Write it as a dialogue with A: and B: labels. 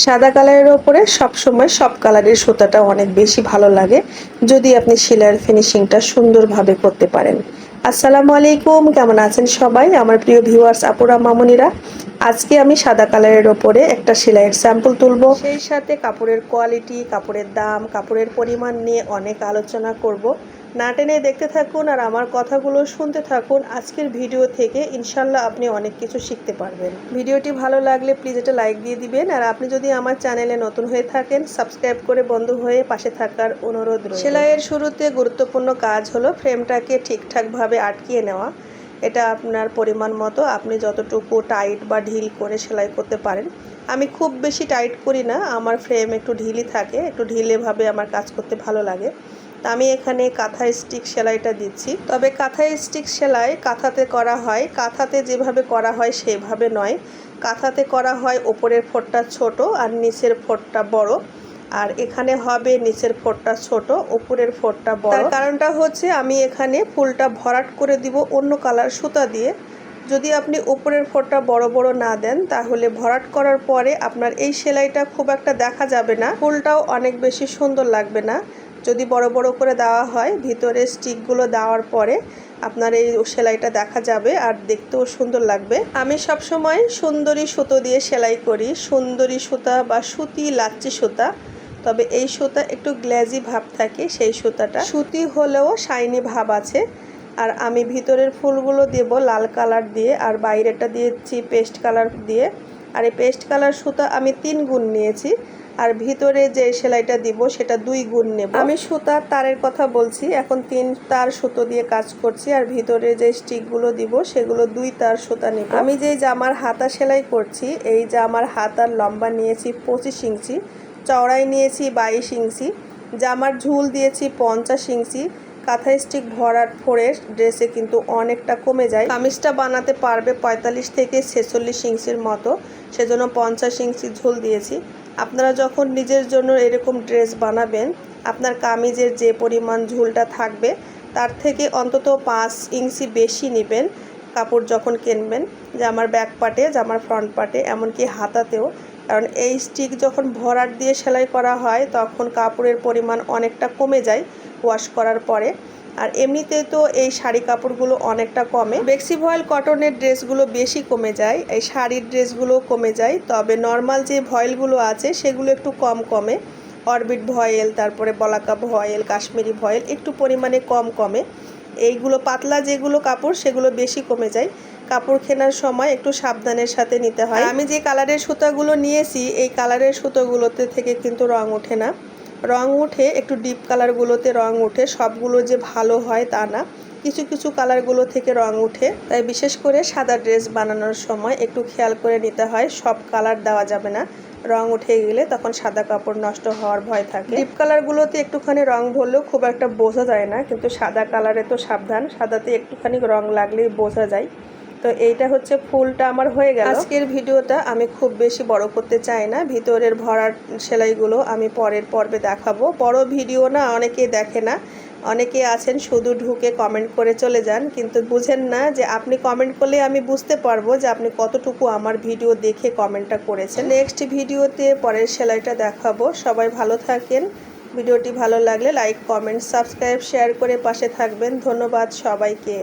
A: সাদা কালারের ওপরে সবসময় সব কালারের সুতাটা অনেক বেশি ভালো লাগে যদি আপনি সেলাইয়ের ফিনিশিংটা সুন্দরভাবে করতে পারেন। আসসালামু আলাইকুম, কেমন আছেন সবাই আমার প্রিয় ভিউয়ার্স আপুরা মামুনিরা। আজকে আমি সাদা কালারের ওপরে একটা সেলাইয়ের স্যাম্পল তুলবো, সেই সাথে কাপড়ের কোয়ালিটি, কাপড়ের দাম, কাপড়ের পরিমাণ নিয়ে অনেক আলোচনা করব। না টেনে দেখতে থাকুন আর আমার কথাগুলো শুনতে থাকুন। আজকের ভিডিও থেকে ইনশাল্লাহ আপনি অনেক কিছু শিখতে পারবেন। ভিডিওটি ভালো লাগলে প্লিজ একটা লাইক দিয়ে দিবেন, আর আপনি যদি আমার চ্যানেলে নতুন হয়ে থাকেন সাবস্ক্রাইব করে বন্ধু হয়ে পাশে থাকার অনুরোধ রইল। সেলাইয়ের শুরুতে গুরুত্বপূর্ণ কাজ হলো ফ্রেমটাকে ঠিকঠাকভাবে আটকিয়ে নেওয়া। এটা আপনার পরিমাণ মতো আপনি যতটুকু টাইট বা ঢিল করে সেলাই করতে পারেন। আমি খুব বেশি টাইট করি না, আমার ফ্রেম একটু ঢিলই থাকে, একটু ঢিলেভাবে আমার কাজ করতে ভালো লাগে। আমি এখানে কাঁথা স্টিক সেলাইটা দিচ্ছি। তবে কাঁথা স্টিক সেলাই কাঁথাতে করা হয়, কাঁথাতে যেভাবে করা হয় সেভাবে নয়। কাঁথাতে করা হয় ওপরের ফোঁটটা ছোট আর নিচের ফোঁটটা বড়, আর এখানে হবে নিচের ফোঁটটা ছোট, উপরের ফোঁটটা বড়। তার কারণটা হচ্ছে আমি এখানে ফুলটা ভরাট করে দিব অন্য কালার সুতা দিয়ে। যদি আপনি উপরের ফোঁটটা বড় বড় না দেন তাহলে ভরাট করার পরে আপনার এই সেলাইটা খুব একটা দেখা যাবে না, ফুলটাও অনেক বেশি সুন্দর লাগবে না। যদি বড় বড় করে দেওয়া হয় ভিতরে স্টিকগুলো দেওয়ার পরে আপনার এই সেলাইটা দেখা যাবে আর দেখতেও সুন্দর লাগবে। আমি সবসময় সুন্দরী সুতো দিয়ে সেলাই করি, সুন্দরী সুতা বা সুতি লাচ্ছি সুতা। তবে এই সুতা একটু গ্লেজি ভাব থাকে, সেই সুতাটা সুতি হলেও শাইনি ভাব আছে। আর আমি ভিতরের ফুলগুলো দেব লাল কালার দিয়ে আর বাইরেটা দিয়েছি পেস্ট কালার দিয়ে। আর এই পেস্ট কালার সুতা আমি 3 গুণ নিয়েছি, আর ভিতরে যে সেলাইটা দিব সেটা 2 গুণ নেব। আমি সুতার তারের কথা বলছি, এখন 3 তার সুতো দিয়ে কাজ করছি, আর ভিতরে যে স্টিকগুলো দিব সেগুলো 2 তার সুতা নেব। আমি যে জামার হাতা সেলাই করছি, এই জামার হাতার লম্বা নিয়েছি 25 ইঞ্চি, চওড়াই নিয়েছি 22 ইঞ্চি, জামার ঝুল দিয়েছি 50 ইঞ্চি। কাঁথা স্টিক ভরাট ফোরে ড্রেসে কিন্তু অনেকটা কমে যায়। কামিজটা বানাতে পারবে 45 থেকে 46 ইঞ্চির মতো, সেজন্য 50 ইঞ্চি ঝুল দিয়েছি। আপনারা যখন নিজের জন্য এরকম ড্রেস বানাবেন আপনার কামিজের যে পরিমাণ ঝুলটা থাকবে তার থেকে অন্তত 5 ইঞ্চি বেশি নেবেন কাপড় যখন কিনবেন, জামার ব্যাক পার্টে, জামার ফ্রন্ট পার্টে, এমনকি হাতাতেও। কারণ এই স্টিক যখন ভরাট দিয়ে সেলাই করা হয় তখন কাপড়ের পরিমাণ অনেকটা কমে যায় ওয়াশ করার পরে। আর এমনিতে তো এই শাড়ি কাপড়গুলো অনেকটা কমে, বেক্সি ভয়েল কটনের ড্রেসগুলো বেশি কমে যায়, এই শাড়ির ড্রেসগুলো কমে যায়। তবে নর্মাল যে ভয়েলগুলো আছে সেগুলো একটু কম কমে, অরবিট ভয়েল, তারপরে বলাকা ভয়েল, কাশ্মীরি ভয়েল একটু পরিমাণে কম কমে। এইগুলো পাতলা যেগুলো কাপড় সেগুলো বেশি কমে যায়। কাপড় কেনার সময় একটু সাবধানের সাথে নিতে হয়। আমি যে কালারের সুতাগুলো নিয়েছি এই কালারের সুতোগুলোতে থেকে কিন্তু রং ওঠে না, রং উঠে একটু ডিপ কালারগুলোতে রং উঠে, সবগুলো যে ভালো হয় তা না, কিছু কিছু কালারগুলো থেকে রং উঠে। তাই বিশেষ করে সাদা ড্রেস বানানোর সময় একটু খেয়াল করে নিতে হয়, সব কালার দেওয়া যাবে না, রং উঠে গেলে তখন সাদা কাপড় নষ্ট হওয়ার ভয় থাকে। ডিপ কালারগুলোতে একটুখানি রং ভরলেও খুব একটা বোঝা যায় না, কিন্তু সাদা কালারে তো সাবধান, সাদাতে একটুখানি রং লাগলেই বোঝা যায়। তো এইটা হচ্ছে ফুলটা আমার হয়ে গেল। আজকের ভিডিওটা আমি খুব বেশি বড় করতে চাই না, ভিতরের ভরাট সেলাইগুলো আমি পরের পর্বে দেখাবো। বড় ভিডিও না অনেকেই দেখে না, অনেকে আছেন শুধু ঢুকে কমেন্ট করে চলে যান, কিন্তু বুঝেন না যে আপনি কমেন্ট করলে আমি বুঝতে পারবো যে আপনি কতটুকু আমার ভিডিও দেখে কমেন্টটা করেছেন। নেক্সট ভিডিওতে পরের সেলাইটা দেখাবো। সবাই ভালো থাকেন, ভিডিওটি ভালো লাগলে লাইক, কমেন্ট, সাবস্ক্রাইব, শেয়ার করে পাশে থাকবেন। ধন্যবাদ সবাইকে।